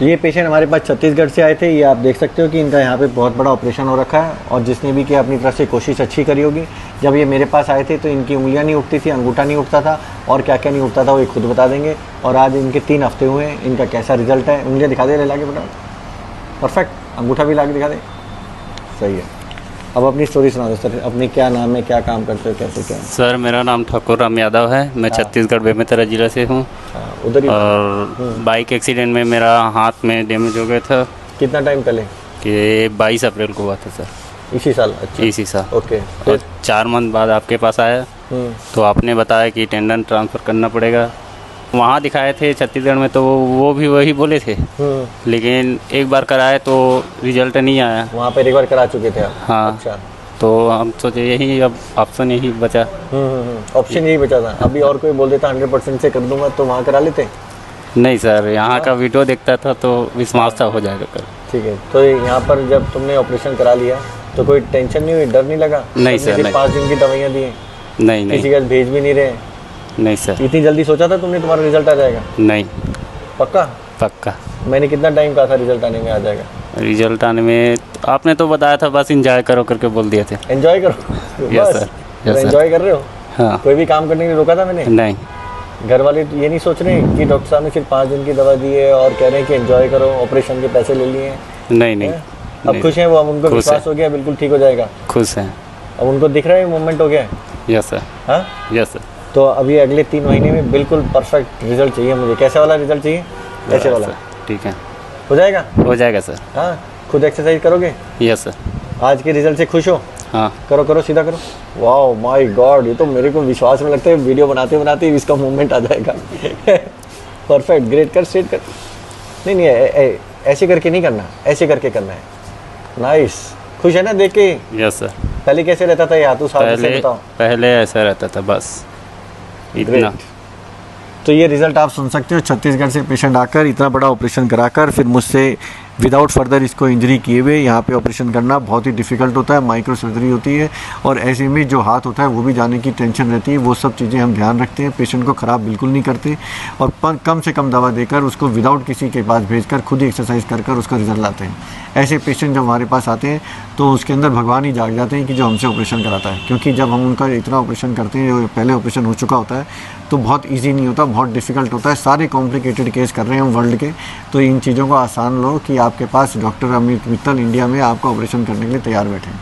तो ये पेशेंट हमारे पास छत्तीसगढ़ से आए थे। ये आप देख सकते हो कि इनका यहाँ पे बहुत बड़ा ऑपरेशन हो रखा है और जिसने भी किया अपनी तरफ से कोशिश अच्छी करी होगी। जब ये मेरे पास आए थे तो इनकी उंगलियाँ नहीं उठती थी, अंगूठा नहीं उठता था और क्या क्या नहीं उठता था वो ये खुद बता देंगे। और आज इनके 3 हफ्ते हुए हैं, इनका कैसा रिजल्ट है। उंगलियाँ दिखा दे, ले ला के बेटा, परफेक्ट। अंगूठा भी ला के दिखा दे, सही है। अब अपनी स्टोरी सुना दो सर, अपनी क्या नाम है, क्या काम करते हो, कैसे क्या? सर मेरा नाम ठाकुर राम यादव है, मैं छत्तीसगढ़ बेमेतरा जिला से हूँ। उधर ही। और बाइक एक्सीडेंट में मेरा हाथ में डैमेज हो गया था। कितना टाइम पहले? कि 22 अप्रैल को हुआ था सर, इसी साल? अच्छा, इसी साल। ओके। और 4 मंथ बाद आपके पास आया तो आपने बताया कि टेंडन ट्रांसफ़र करना पड़ेगा। वहाँ दिखाए थे छत्तीसगढ़ में तो वो भी वही बोले थे, लेकिन एक बार कराए तो रिजल्ट नहीं आया। वहाँ पर एक बार करा चुके थे आप? हाँ। अच्छा, तो हम सोचे यही अब ऑप्शन यही बचा। ऑप्शन यही बचा था। अभी और कोई बोल देता 100% से कर दूंगा तो वहाँ करा लेते? नहीं सर, यहाँ का वीडियो देखता था तो विश्वास था हो जाएगा कर। ठीक है, तो यहाँ पर जब तुमने ऑपरेशन करा लिया तो कोई टेंशन नहीं हुई, डर नहीं लगा? नहीं सर, नहीं। 5 दिन की दवाइयाँ दी? नहीं नहीं, किसी का भेज भी नहीं रहे? नहीं सर। इतनी जल्दी सोचा था तुमने तुम्हारा रिजल्ट आ जाएगा? नहीं, पक्का? पक्का। मैंने कितना टाइम कहा था रिजल्ट आने में आ जाएगा? रिजल्ट आने में आपने तो बताया था बस एंजॉय करो करके बोल दिए थे। एंजॉय करो? यस बस, सर, यस सर। एंजॉय कर रहे हो? हाँ। कोई भी काम करने के लिए रोका था मैंने? नहीं। घर वाले ये नहीं सोच रहे कि डॉक्टर साहब ने सिर्फ 5 दिन की दवा दी है और कह रहे हैं कि एंजॉय करो, ऑपरेशन के पैसे ले लिए हैं? नहीं नहीं। अब खुश हैं वो? अब उनको विश्वास हो गया बिल्कुल ठीक हो जाएगा? खुश हैं। अब उनको दिख रहा है मूवमेंट हो गया? Yes sir. हाँ, यस सर। तो अभी अगले 3 महीने में बिल्कुल परफेक्ट रिजल्ट चाहिए मुझे। कैसे वाला रिजल्ट चाहिए? ऐसे वाला? ठीक है, हो जाएगा? हो जाएगा सर। हाँ, खुद एक्सरसाइज करोगे? Yes sir. आज के रिजल्ट से खुश हो? हाँ। करो करो, सीधा करो। वाह माय गॉड, ये तो मेरे को विश्वास में लगता है वीडियो बनाते बनाते ही इसका मूवमेंट आ जाएगा। Perfect, great. कर, स्ट्रेट कर। नहीं नहीं, ऐसे करके नहीं करना, ऐसे करके करना है। नाइस। खुश है ना देख के? Yes sir. पहले कैसे रहता था ये हाथों साथ से बताओ? पहले ऐसा रहता था बस इतना। तो ये रिजल्ट आप सुन सकते हो। छत्तीसगढ़ से पेशेंट आकर इतना बड़ा ऑपरेशन कराकर फिर मुझसे विदाउट फर्दर इसको इंजरी किए हुए यहाँ पे ऑपरेशन करना बहुत ही डिफ़िकल्ट होता है। माइक्रो सर्जरी होती है और ऐसे में जो हाथ होता है वो भी जाने की टेंशन रहती है। वो सब चीज़ें हम ध्यान रखते हैं, पेशेंट को ख़राब बिल्कुल नहीं करते और कम से कम दवा देकर उसको विदाउट किसी के पास भेजकर खुद ही एक्सरसाइज कर उसका रिजल्ट लाते हैं। ऐसे पेशेंट जब हमारे पास आते हैं तो उसके अंदर भगवान ही जाग जाते हैं कि जो हमसे ऑपरेशन कराता है। क्योंकि जब हम उनका इतना ऑपरेशन करते हैं, पहले ऑपरेशन हो चुका होता है तो बहुत ईजी नहीं होता, बहुत डिफ़िकल्ट होता है। सारे कॉम्प्लिकेटेड केस कर रहे हैं हम वर्ल्ड के। तो इन चीज़ों को आसान लो कि आपके पास डॉक्टर अमित मित्तल इंडिया में आपका ऑपरेशन करने के लिए तैयार बैठे हैं।